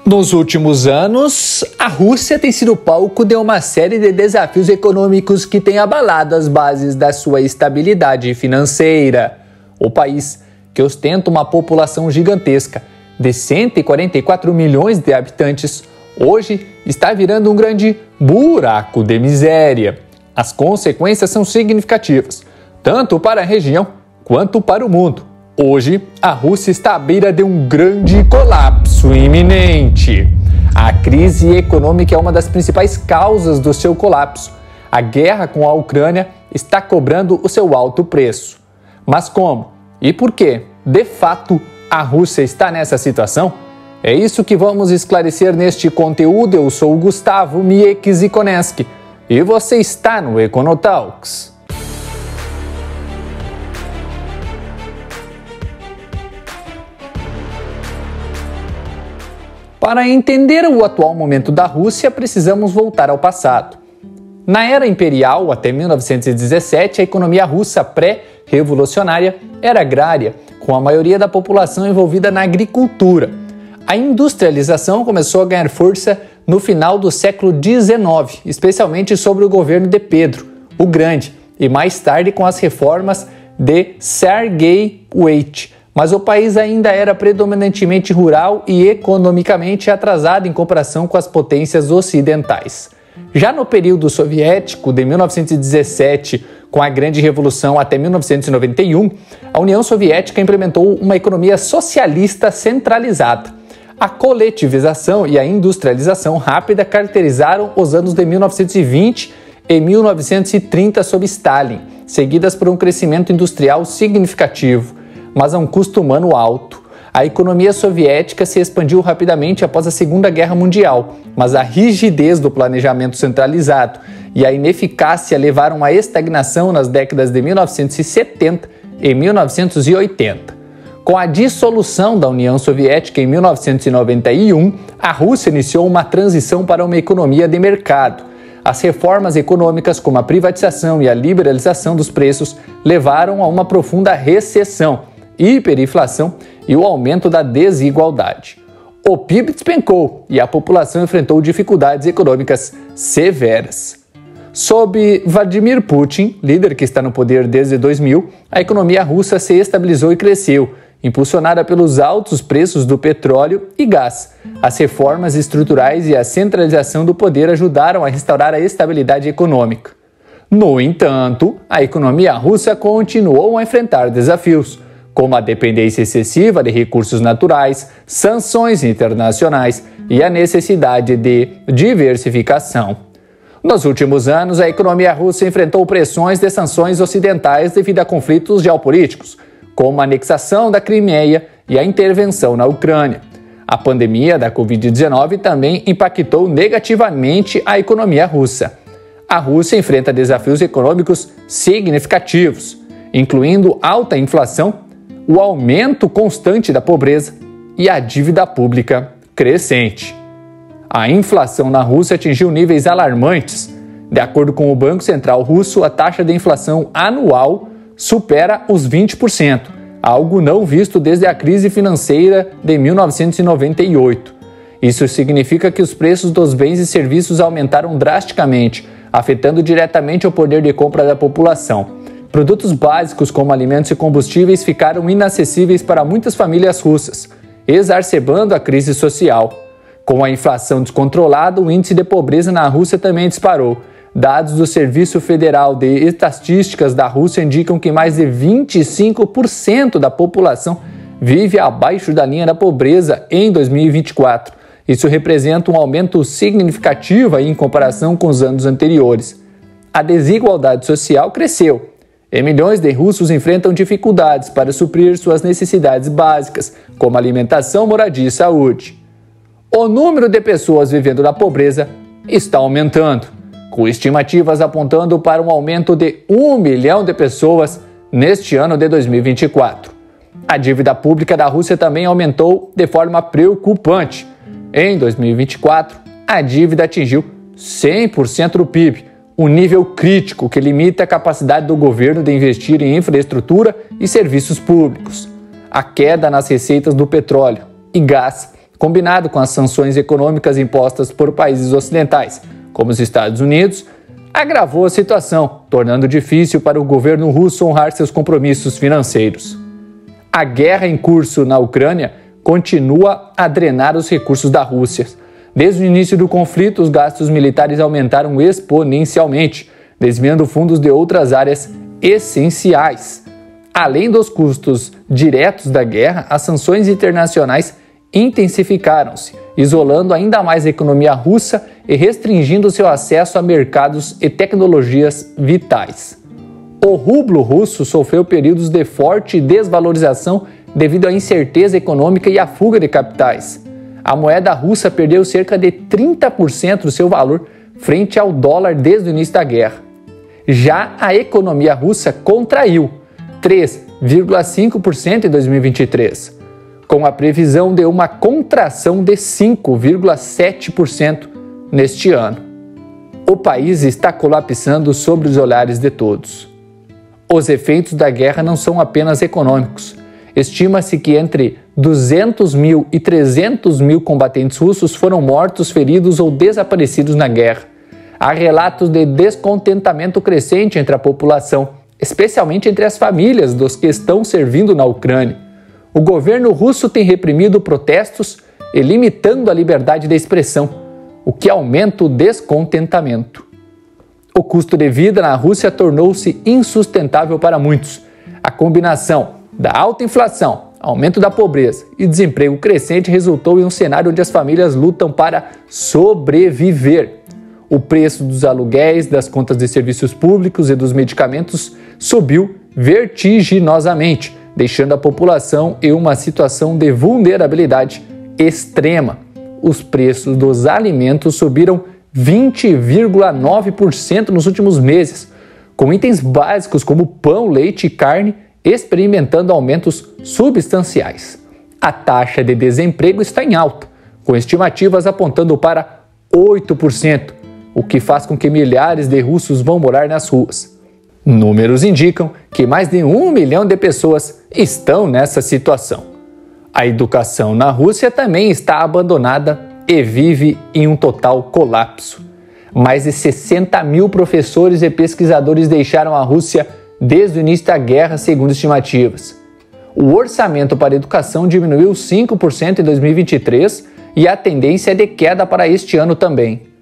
Nos últimos anos, a Rússia tem sido palco de uma série de desafios econômicos que têm abalado as bases da sua estabilidade financeira. O país, que ostenta uma população gigantesca de 144 milhões de habitantes, hoje está virando um grande buraco de miséria. As consequências são significativas, tanto para a região quanto para o mundo. Hoje, a Rússia está à beira de um grande colapso iminente. A crise econômica é uma das principais causas do seu colapso. A guerra com a Ucrânia está cobrando o seu alto preço. Mas como? E por que, de fato, a Rússia está nessa situação? É isso que vamos esclarecer neste conteúdo. Eu sou o Gustavo Mieczyk e você está no Econotalks. Para entender o atual momento da Rússia, precisamos voltar ao passado. Na era imperial, até 1917, a economia russa pré-revolucionária era agrária, com a maioria da população envolvida na agricultura. A industrialização começou a ganhar força no final do século XIX, especialmente sob o governo de Pedro o Grande, e mais tarde com as reformas de Sergei Uyevich. Mas o país ainda era predominantemente rural e economicamente atrasado em comparação com as potências ocidentais. Já no período soviético, de 1917, com a Grande Revolução até 1991, a União Soviética implementou uma economia socialista centralizada. A coletivização e a industrialização rápida caracterizaram os anos de 1920 e 1930 sob Stalin, seguidas por um crescimento industrial significativo, mas a um custo humano alto. A economia soviética se expandiu rapidamente após a Segunda Guerra Mundial, mas a rigidez do planejamento centralizado e a ineficácia levaram à estagnação nas décadas de 1970 e 1980. Com a dissolução da União Soviética em 1991, a Rússia iniciou uma transição para uma economia de mercado. As reformas econômicas, como a privatização e a liberalização dos preços, levaram a uma profunda recessão, hiperinflação e o aumento da desigualdade. O PIB despencou e a população enfrentou dificuldades econômicas severas. Sob Vladimir Putin, líder que está no poder desde 2000, a economia russa se estabilizou e cresceu, impulsionada pelos altos preços do petróleo e gás. As reformas estruturais e a centralização do poder ajudaram a restaurar a estabilidade econômica. No entanto, a economia russa continuou a enfrentar desafios, como a dependência excessiva de recursos naturais, sanções internacionais e a necessidade de diversificação. Nos últimos anos, a economia russa enfrentou pressões de sanções ocidentais devido a conflitos geopolíticos, como a anexação da Crimeia e a intervenção na Ucrânia. A pandemia da Covid-19 também impactou negativamente a economia russa. A Rússia enfrenta desafios econômicos significativos, incluindo alta inflação, o aumento constante da pobreza e a dívida pública crescente. A inflação na Rússia atingiu níveis alarmantes. De acordo com o Banco Central russo, a taxa de inflação anual supera os 20%, algo não visto desde a crise financeira de 1998. Isso significa que os preços dos bens e serviços aumentaram drasticamente, afetando diretamente o poder de compra da população. Produtos básicos como alimentos e combustíveis ficaram inacessíveis para muitas famílias russas, exacerbando a crise social. Com a inflação descontrolada, o índice de pobreza na Rússia também disparou. Dados do Serviço Federal de Estatísticas da Rússia indicam que mais de 25% da população vive abaixo da linha da pobreza em 2024. Isso representa um aumento significativo em comparação com os anos anteriores. A desigualdade social cresceu. E milhões de russos enfrentam dificuldades para suprir suas necessidades básicas, como alimentação, moradia e saúde. O número de pessoas vivendo na pobreza está aumentando, com estimativas apontando para um aumento de 1 milhão de pessoas neste ano de 2024. A dívida pública da Rússia também aumentou de forma preocupante. Em 2024, a dívida atingiu 100% do PIB, um nível crítico que limita a capacidade do governo de investir em infraestrutura e serviços públicos. A queda nas receitas do petróleo e gás combinado com as sanções econômicas impostas por países ocidentais, como os Estados Unidos, agravou a situação, tornando difícil para o governo russo honrar seus compromissos financeiros. A guerra em curso na Ucrânia continua a drenar os recursos da Rússia. Desde o início do conflito, os gastos militares aumentaram exponencialmente, desviando fundos de outras áreas essenciais. Além dos custos diretos da guerra, as sanções internacionais intensificaram-se, isolando ainda mais a economia russa e restringindo seu acesso a mercados e tecnologias vitais. O rublo russo sofreu períodos de forte desvalorização devido à incerteza econômica e à fuga de capitais. A moeda russa perdeu cerca de 30% do seu valor frente ao dólar desde o início da guerra. Já a economia russa contraiu 3,5% em 2023, com a previsão de uma contração de 5,7% neste ano. O país está colapsando sob os olhares de todos. Os efeitos da guerra não são apenas econômicos. Estima-se que entre 200 mil e 300 mil combatentes russos foram mortos, feridos ou desaparecidos na guerra. Há relatos de descontentamento crescente entre a população, especialmente entre as famílias dos que estão servindo na Ucrânia. O governo russo tem reprimido protestos e limitando a liberdade de expressão, o que aumenta o descontentamento. O custo de vida na Rússia tornou-se insustentável para muitos. A combinação da alta inflação, aumento da pobreza e desemprego crescente resultou em um cenário onde as famílias lutam para sobreviver. O preço dos aluguéis, das contas de serviços públicos e dos medicamentos subiu vertiginosamente, deixando a população em uma situação de vulnerabilidade extrema. Os preços dos alimentos subiram 20,9% nos últimos meses, com itens básicos como pão, leite e carne experimentando aumentos substanciais. A taxa de desemprego está em alta, com estimativas apontando para 8%, o que faz com que milhares de russos vão morar nas ruas. Números indicam que mais de 1 milhão de pessoas estão nessa situação. A educação na Rússia também está abandonada e vive em um total colapso. Mais de 60 mil professores e pesquisadores deixaram a Rússia desde o início da guerra, segundo estimativas. O orçamento para a educação diminuiu 5% em 2023 e a tendência é de queda para este ano também.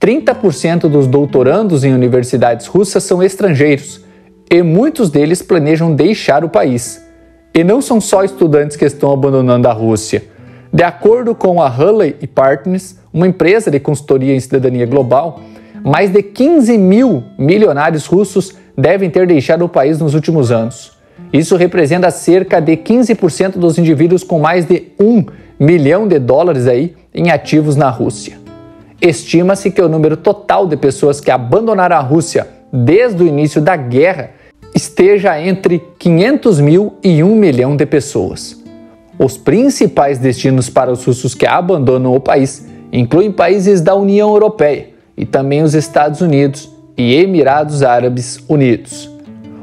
30% dos doutorandos em universidades russas são estrangeiros e muitos deles planejam deixar o país. E não são só estudantes que estão abandonando a Rússia. De acordo com a Hurley Partners, uma empresa de consultoria em cidadania global, mais de 15 mil milionários russos devem ter deixado o país nos últimos anos. Isso representa cerca de 15% dos indivíduos com mais de $1 milhão em ativos na Rússia. Estima-se que o número total de pessoas que abandonaram a Rússia desde o início da guerra esteja entre 500 mil e 1 milhão de pessoas. Os principais destinos para os russos que abandonam o país incluem países da União Europeia e também os Estados Unidos e Emirados Árabes Unidos.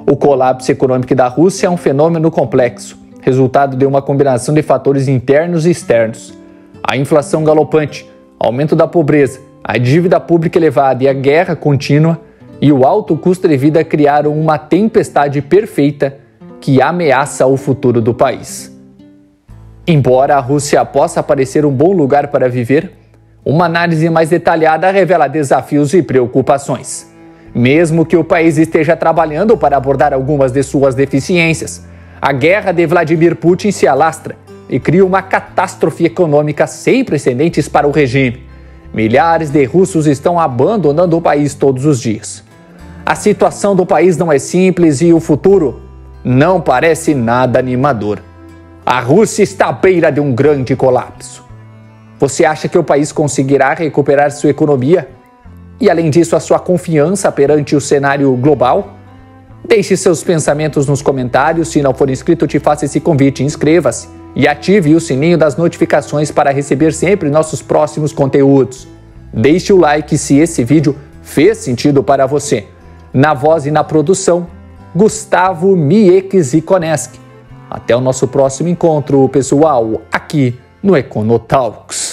O colapso econômico da Rússia é um fenômeno complexo, resultado de uma combinação de fatores internos e externos. A inflação galopante, aumento da pobreza, a dívida pública elevada e a guerra contínua e o alto custo de vida criaram uma tempestade perfeita que ameaça o futuro do país. Embora a Rússia possa parecer um bom lugar para viver, uma análise mais detalhada revela desafios e preocupações. Mesmo que o país esteja trabalhando para abordar algumas de suas deficiências, a guerra de Vladimir Putin se alastra e cria uma catástrofe econômica sem precedentes para o regime. Milhares de russos estão abandonando o país todos os dias. A situação do país não é simples e o futuro não parece nada animador. A Rússia está à beira de um grande colapso. Você acha que o país conseguirá recuperar sua economia? E, além disso, a sua confiança perante o cenário global? Deixe seus pensamentos nos comentários. Se não for inscrito, te faço esse convite. Inscreva-se e ative o sininho das notificações para receber sempre nossos próximos conteúdos. Deixe o like se esse vídeo fez sentido para você. Na voz e na produção, Gustavo Mieck Zikoneski. Até o nosso próximo encontro, pessoal, aqui no Econotalks.